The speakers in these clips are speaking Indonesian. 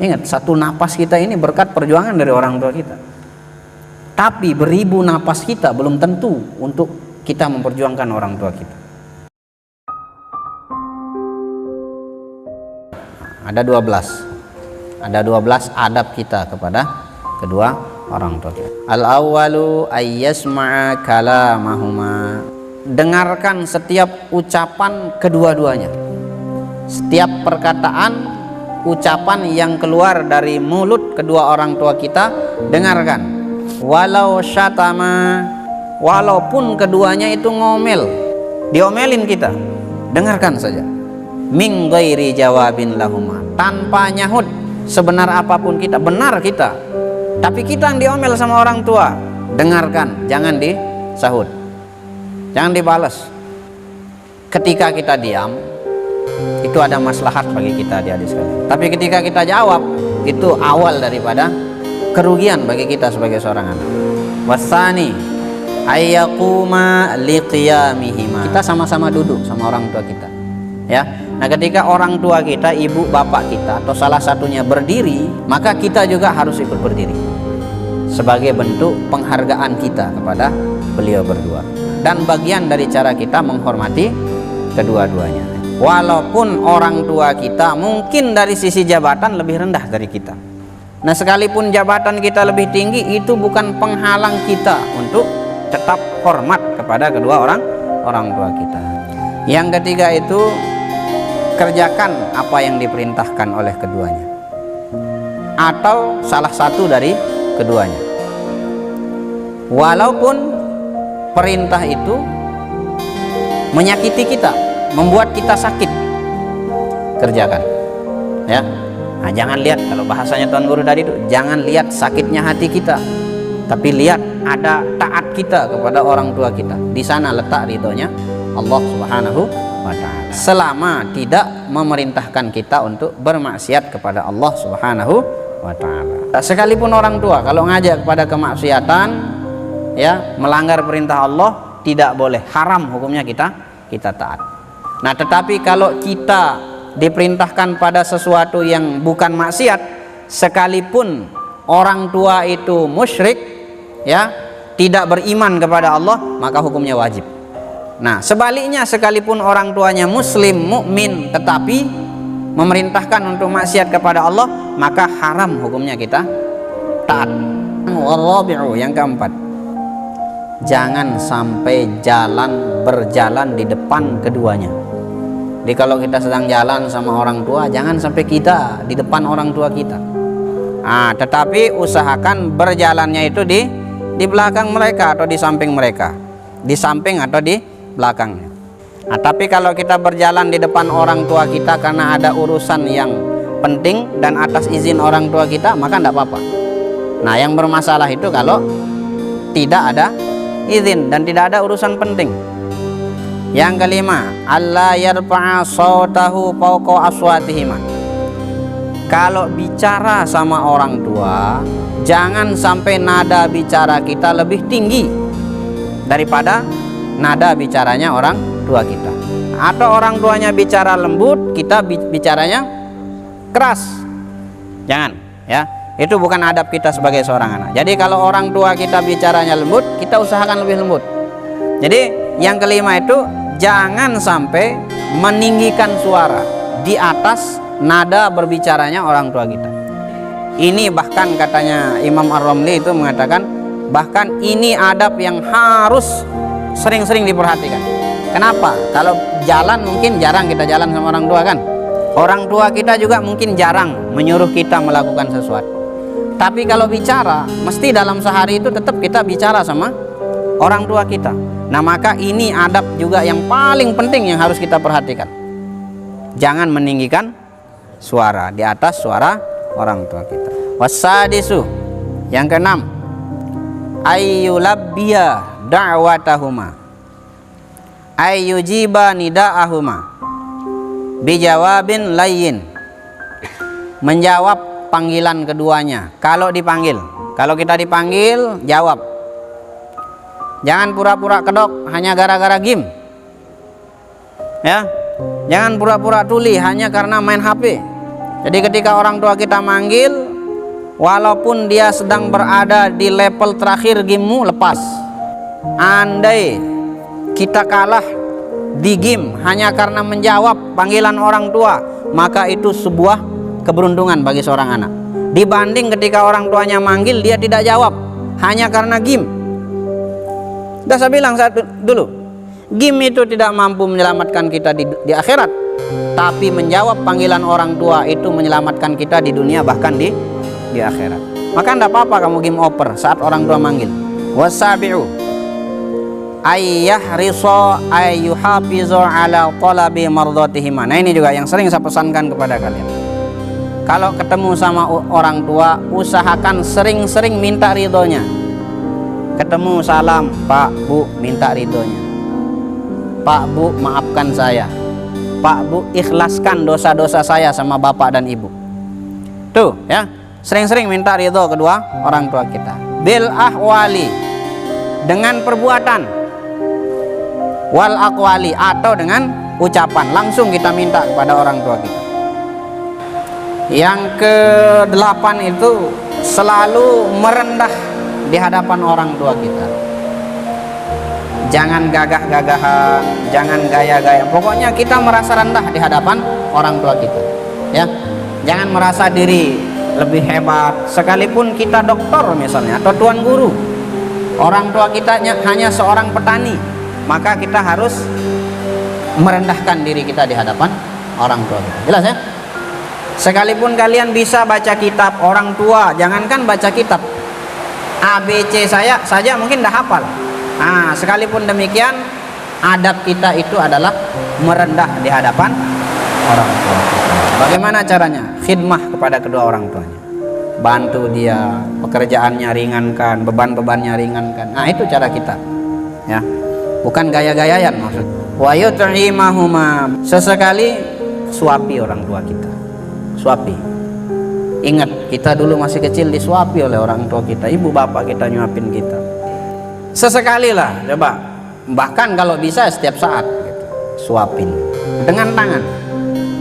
Ingat, satu napas kita ini berkat perjuangan dari orang tua kita. Tapi beribu napas kita belum tentu untuk kita memperjuangkan orang tua kita. Ada 12 adab kita kepada kedua orang tua kita. Al-awwalu ayyasma'a kalamahuma. Dengarkan setiap ucapan kedua-duanya. Setiap perkataan, ucapan yang keluar dari mulut kedua orang tua kita, dengarkan. Walau syatama, walaupun keduanya itu ngomel, diomelin kita, dengarkan saja. Min ghairi jawabin lahuma, tanpa nyahut. Sebenar apapun kita, benar kita, tapi kita yang diomel sama orang tua, dengarkan, jangan disahut, jangan dibalas. Ketika kita diam, itu ada maslahat bagi kita, adik-adik sekalian. Tapi ketika kita jawab, itu awal daripada kerugian bagi kita sebagai seorang anak. Wasani ayyaquma liqiyamihima. Kita sama-sama duduk sama orang tua kita, ya. Nah, ketika orang tua kita, ibu bapak kita atau salah satunya berdiri, maka kita juga harus ikut berdiri sebagai bentuk penghargaan kita kepada beliau berdua, dan bagian dari cara kita menghormati kedua-duanya. Walaupun orang tua kita mungkin dari sisi jabatan lebih rendah dari kita. Nah, sekalipun jabatan kita lebih tinggi, itu bukan penghalang kita untuk tetap hormat kepada kedua orang tua kita. Yang ketiga itu, kerjakan apa yang diperintahkan oleh keduanya atau salah satu dari keduanya. Walaupun perintah itu menyakiti kita, membuat kita sakit, kerjakan, ya. Nah, jangan lihat, kalau bahasanya Tuan Guru tadi itu, jangan lihat sakitnya hati kita, tapi lihat ada taat kita kepada orang tua kita. Di sana letak ridhonya Allah Subhanahu wa ta'ala, selama tidak memerintahkan kita untuk bermaksiat kepada Allah Subhanahu wa ta'ala. Sekalipun orang tua kalau ngajak kepada kemaksiatan, ya, melanggar perintah Allah, tidak boleh, haram hukumnya kita taat. Nah, tetapi kalau kita diperintahkan pada sesuatu yang bukan maksiat, sekalipun orang tua itu musyrik, ya, tidak beriman kepada Allah, maka hukumnya wajib. Nah, sebaliknya, sekalipun orang tuanya muslim, mukmin, tetapi memerintahkan untuk maksiat kepada Allah, maka haram hukumnya kita taat. Warabi'u, yang keempat, jangan sampai berjalan di depan keduanya. Jadi kalau kita sedang jalan sama orang tua, jangan sampai kita di depan orang tua kita. Nah, tetapi usahakan berjalannya itu di belakang mereka atau di samping mereka, di samping atau di belakangnya. Nah, tapi kalau kita berjalan di depan orang tua kita karena ada urusan yang penting dan atas izin orang tua kita, maka tidak apa-apa. Nah, yang bermasalah itu kalau tidak ada izin dan tidak ada urusan penting. Yang kelima, alla yarfa'a sautahu fawqa aswatihima. Kalau bicara sama orang tua, jangan sampai nada bicara kita lebih tinggi daripada nada bicaranya orang tua kita. Atau orang tuanya bicara lembut, kita bicaranya keras. Jangan, ya. Itu bukan adab kita sebagai seorang anak. Jadi kalau orang tua kita bicaranya lembut, kita usahakan lebih lembut. Jadi yang kelima itu, jangan sampai meninggikan suara di atas nada berbicaranya orang tua kita. Ini bahkan katanya Imam Ar-Ramli itu mengatakan, bahkan ini adab yang harus sering-sering diperhatikan. Kenapa? Kalau jalan mungkin jarang kita jalan sama orang tua, kan? Orang tua kita juga mungkin jarang menyuruh kita melakukan sesuatu. Tapi kalau bicara, mesti dalam sehari itu tetap kita bicara sama orang tua kita. Nah, maka ini adab juga yang paling penting yang harus kita perhatikan. Jangan meninggikan suara di atas suara orang tua kita. Wasadisu, yang keenam, ayyulabbiya da'watahuma, ayyujiba nida'ahuma bijawabin layyin. Menjawab panggilan keduanya kalau dipanggil. Kalau kita dipanggil, jawab. Jangan pura-pura kedok hanya gara-gara game, ya. Jangan pura-pura tuli hanya karena main HP. Jadi ketika orang tua kita manggil, walaupun dia sedang berada di level terakhir gamemu, lepas. Andai kita kalah di game hanya karena menjawab panggilan orang tua, maka itu sebuah keberuntungan bagi seorang anak, dibanding ketika orang tuanya manggil dia tidak jawab hanya karena game. Sudah saya bilang dulu, game itu tidak mampu menyelamatkan kita di akhirat, tapi menjawab panggilan orang tua itu menyelamatkan kita di dunia, bahkan di akhirat. Maka tidak apa-apa kamu game over saat orang tua manggil. Wasabi'u ayyahriso ayyuhafizu ala talabi mardatihima. Nah, ini juga yang sering saya pesankan kepada kalian. Kalau ketemu sama orang tua, usahakan sering-sering minta ridhonya. Ketemu salam, Pak, Bu, minta ridhonya. Pak, Bu, maafkan saya. Pak, Bu, ikhlaskan dosa-dosa saya sama bapak dan ibu. Tuh ya, sering-sering minta ridho kedua orang tua kita. Bil ahwali, dengan perbuatan. Wal aqwali, atau dengan ucapan, langsung kita minta kepada orang tua kita. Yang ke-8 itu selalu merendah di hadapan orang tua kita. Jangan gagah-gagahan, jangan gaya-gaya. Pokoknya kita merasa rendah di hadapan orang tua kita, ya. Jangan merasa diri lebih hebat, sekalipun kita doktor misalnya atau tuan guru. Orang tua kita hanya seorang petani, maka kita harus merendahkan diri kita di hadapan orang tua kita. Jelas ya? Sekalipun kalian bisa baca kitab orang tua, jangankan baca kitab, ABC saya saja mungkin dah hafal. Nah, sekalipun demikian, adab kita itu adalah merendah di hadapan orang tua kita. Bagaimana caranya? Khidmah kepada kedua orang tuanya, bantu dia, pekerjaannya ringankan, beban-bebannya ringankan. Nah, itu cara kita, ya. Bukan gaya-gayaan maksud. Wa yut'imahuma, sesekali suapi orang tua kita. Suapi. Ingat, kita dulu masih kecil disuapi oleh orang tua kita, ibu bapak kita nyuapin kita. Sesekali lah, coba. Bahkan kalau bisa setiap saat gitu. Suapin dengan tangan.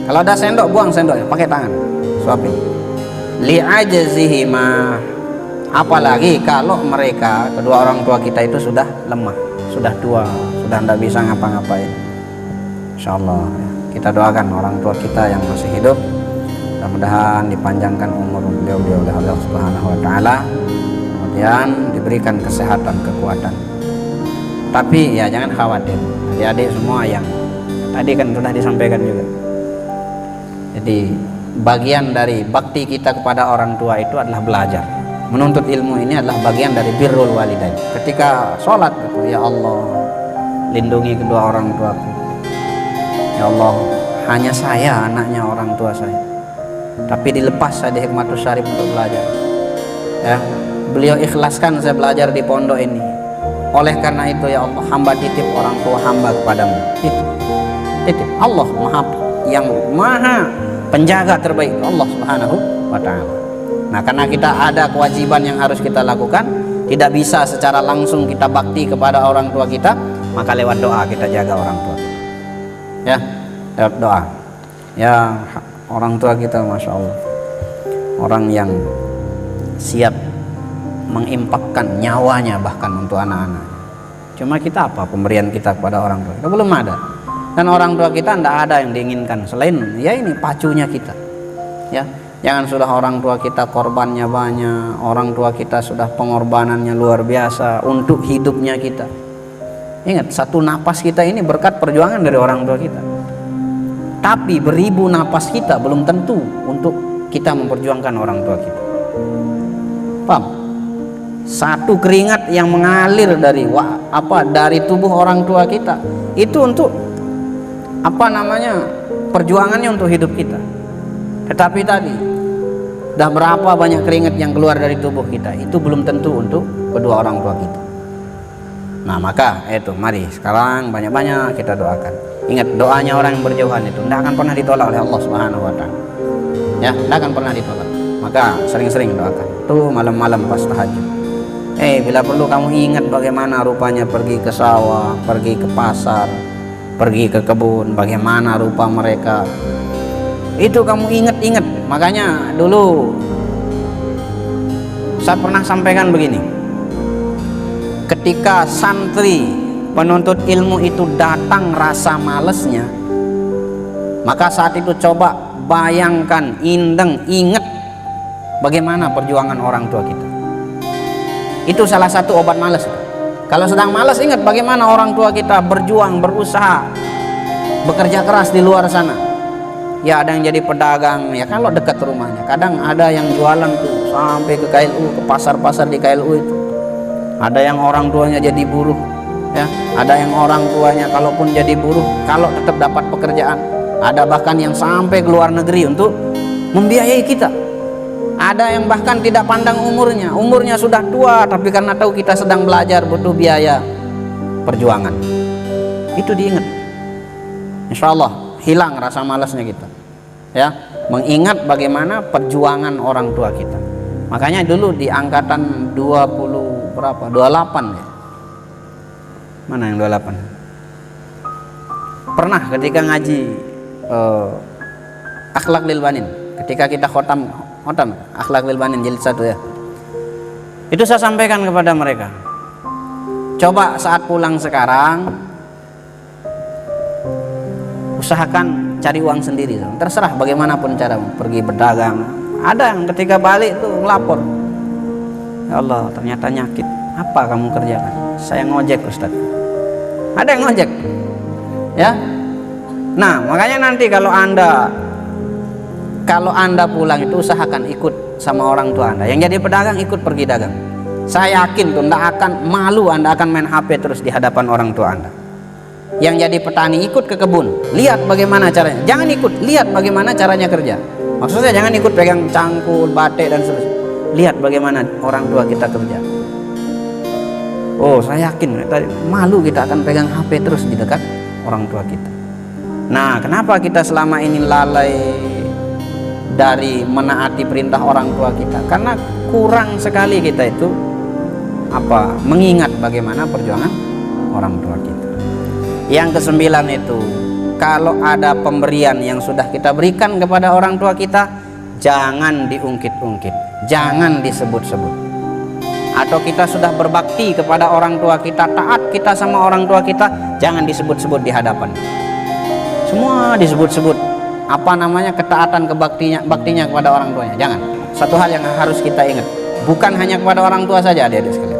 Kalau ada sendok, buang sendoknya, pakai tangan. Suapin. Li'ajzihima, apalagi kalau mereka, kedua orang tua kita itu sudah lemah, sudah tua, sudah tidak bisa ngapa-ngapain. Insyaallah kita doakan orang tua kita yang masih hidup, mudah-mudahan dipanjangkan umur beliau oleh Allah Subhanahu wa taala, kemudian diberikan kesehatan, kekuatan. Tapi ya jangan khawatir, adik-adik semua yang tadi kan sudah disampaikan juga. Jadi bagian dari bakti kita kepada orang tua itu adalah belajar. Menuntut ilmu ini adalah bagian dari birrul walidain. Ketika sholat, ya Allah, lindungi kedua orang tuaku. Ya Allah, hanya saya anaknya orang tua saya, tapi dilepas saya di Hikmatus Syarif untuk belajar. Ya, beliau ikhlaskan saya belajar di pondok ini. Oleh karena itu ya Allah, hamba titip orang tua hamba kepadamu. Itu titip. Allah maha penjaga terbaik, Allah Subhanahu wa ta'ala. Nah, karena kita ada kewajiban yang harus kita lakukan, tidak bisa secara langsung kita bakti kepada orang tua kita, maka lewat doa kita jaga orang tua kita. Ya, lewat doa. Ya, orang tua kita Masya Allah, orang yang siap mengimpakkan nyawanya bahkan untuk anak-anak. Cuma kita apa pemberian kita kepada orang tua? Kita belum ada. Dan orang tua kita tidak ada yang diinginkan selain ya ini pacunya kita. Ya, jangan sudah orang tua kita korbannya banyak, orang tua kita sudah pengorbanannya luar biasa untuk hidupnya kita. Ingat, satu napas kita ini berkat perjuangan dari orang tua kita. Tapi beribu napas kita belum tentu untuk kita memperjuangkan orang tua kita. Paham? Satu keringat yang mengalir dari tubuh orang tua kita itu untuk perjuangannya untuk hidup kita. Tetapi tadi dah berapa banyak keringat yang keluar dari tubuh kita, itu belum tentu untuk kedua orang tua kita. Nah, maka itu mari sekarang banyak-banyak kita doakan. Ingat, doanya orang yang berjauhan itu tidak akan pernah ditolak oleh Allah Subhanahu wa ta'ala. Ya, tidak akan pernah ditolak. Maka sering-sering doakan. Tuh malam-malam pas tahajud. Bila perlu kamu ingat bagaimana rupanya pergi ke sawah, pergi ke pasar, pergi ke kebun, bagaimana rupa mereka. Itu kamu ingat-ingat Makanya dulu saya pernah sampaikan begini, ketika santri penuntut ilmu itu datang rasa malesnya, maka saat itu coba bayangkan, ingat bagaimana perjuangan orang tua kita. Itu salah satu obat malas. Kalau sedang malas, ingat bagaimana orang tua kita berjuang, berusaha, bekerja keras di luar sana. Ya ada yang jadi pedagang, ya kalau dekat rumahnya. Kadang ada yang jualan tuh sampai ke KLU, ke pasar-pasar di KLU itu. Ada yang orang tuanya jadi buruh, ya. Ada yang orang tuanya kalaupun jadi buruh, kalau tetap dapat pekerjaan. Ada bahkan yang sampai ke luar negeri untuk membiayai kita. Ada yang bahkan tidak pandang umurnya sudah tua, tapi karena tahu kita sedang belajar butuh biaya perjuangan. Itu diingat. Insya Allah hilang rasa malasnya kita, ya, mengingat bagaimana perjuangan orang tua kita. Makanya dulu di angkatan 20 berapa? 28 ya. Mana yang 28? Pernah ketika ngaji Akhlak lil Banin, ketika kita khotam Akhlak lil Banin jilid 1 ya. Itu saya sampaikan kepada mereka. Coba saat pulang sekarang usahakan cari uang sendiri, terserah bagaimanapun cara pergi berdagang. Ada yang ketika balik tuh ngelapor, ya Allah ternyata nyakit, apa kamu kerjakan? Saya ngojek Ustaz. Ada yang ngojek, ya. Nah makanya nanti kalau anda pulang itu usahakan ikut sama orang tua anda. Yang jadi pedagang ikut pergi dagang. Saya yakin tuh anda akan malu, anda akan main HP terus di hadapan orang tua anda. Yang jadi petani ikut ke kebun, lihat bagaimana caranya. Jangan ikut, lihat bagaimana caranya kerja. Maksudnya jangan ikut pegang cangkul, batik dan seterusnya. Lihat bagaimana orang tua kita kerja. Oh saya yakin malu kita akan pegang HP terus di dekat orang tua kita. Nah kenapa kita selama ini lalai dari menaati perintah orang tua kita? Karena kurang sekali kita itu mengingat bagaimana perjuangan orang tua kita. Yang ke-9 itu, kalau ada pemberian yang sudah kita berikan kepada orang tua kita, jangan diungkit-ungkit, jangan disebut-sebut. Atau kita sudah berbakti kepada orang tua kita, taat kita sama orang tua kita, jangan disebut-sebut di hadapan. Semua disebut-sebut ketaatan baktinya kepada orang tuanya. Jangan. Satu hal yang harus kita ingat, bukan hanya kepada orang tua saja, adik-adik sekalian.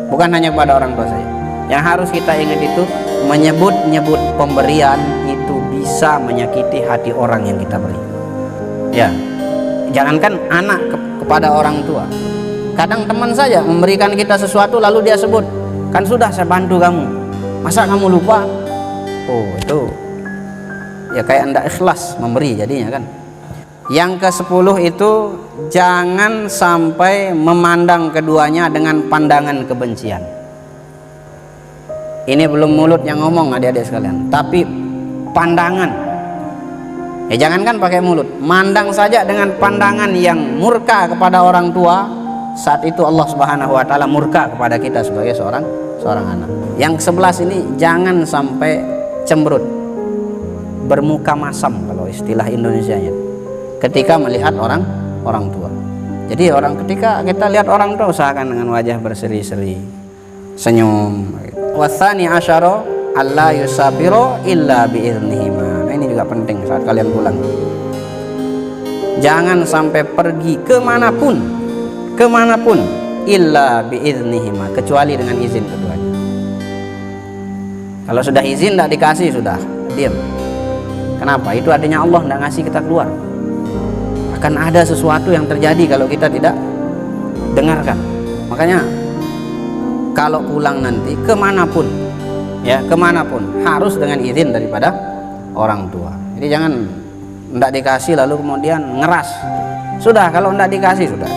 Bukan hanya kepada orang tua saja. Yang harus kita ingat itu, menyebut-nyebut pemberian itu bisa menyakiti hati orang yang kita beri. Ya, jangankan anak kepada orang tua. Kadang teman saja memberikan kita sesuatu lalu dia sebut, kan sudah saya bantu kamu, masa kamu lupa? Oh itu ya kayak anda ikhlas memberi jadinya kan. Yang ke-10 itu, jangan sampai memandang keduanya dengan pandangan kebencian. Ini belum mulut yang ngomong adik-adik sekalian, tapi pandangan. Ya jangankan pakai mulut, mandang saja dengan pandangan yang murka kepada orang tua. Saat itu Allah Subhanahu wa taala murka kepada kita sebagai seorang anak. Yang ke-11 ini, jangan sampai cemberut, bermuka masam kalau istilah Indonesianya, ketika melihat orang tua. Jadi ketika kita lihat orang tua, usahakan dengan wajah berseri-seri, senyum. Wasani asyara alla yusafiro illa biiznihima. Nah, ini juga penting saat kalian pulang. Jangan sampai pergi kemanapun illa biiznihima, kecuali dengan izin keduanya. Kalau sudah izin tidak dikasih, sudah diam. Kenapa? Itu artinya Allah tidak ngasih kita keluar. Akan ada sesuatu yang terjadi kalau kita tidak dengarkan. Makanya kalau pulang nanti kemanapun harus dengan izin daripada orang tua. Jadi jangan tidak dikasih lalu kemudian ngeras. Sudah, kalau tidak dikasih sudah.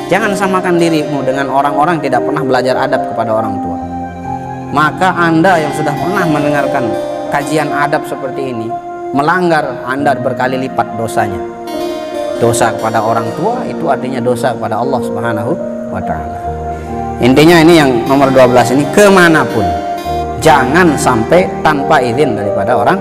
Jangan samakan dirimu dengan orang-orang tidak pernah belajar adab kepada orang tua. Maka anda yang sudah pernah mendengarkan kajian adab seperti ini, melanggar, anda berkali lipat dosanya. Dosa kepada orang tua itu artinya dosa kepada Allah Subhanahu wa ta'ala. Intinya ini yang nomor 12 ini, kemanapun jangan sampai tanpa izin daripada orang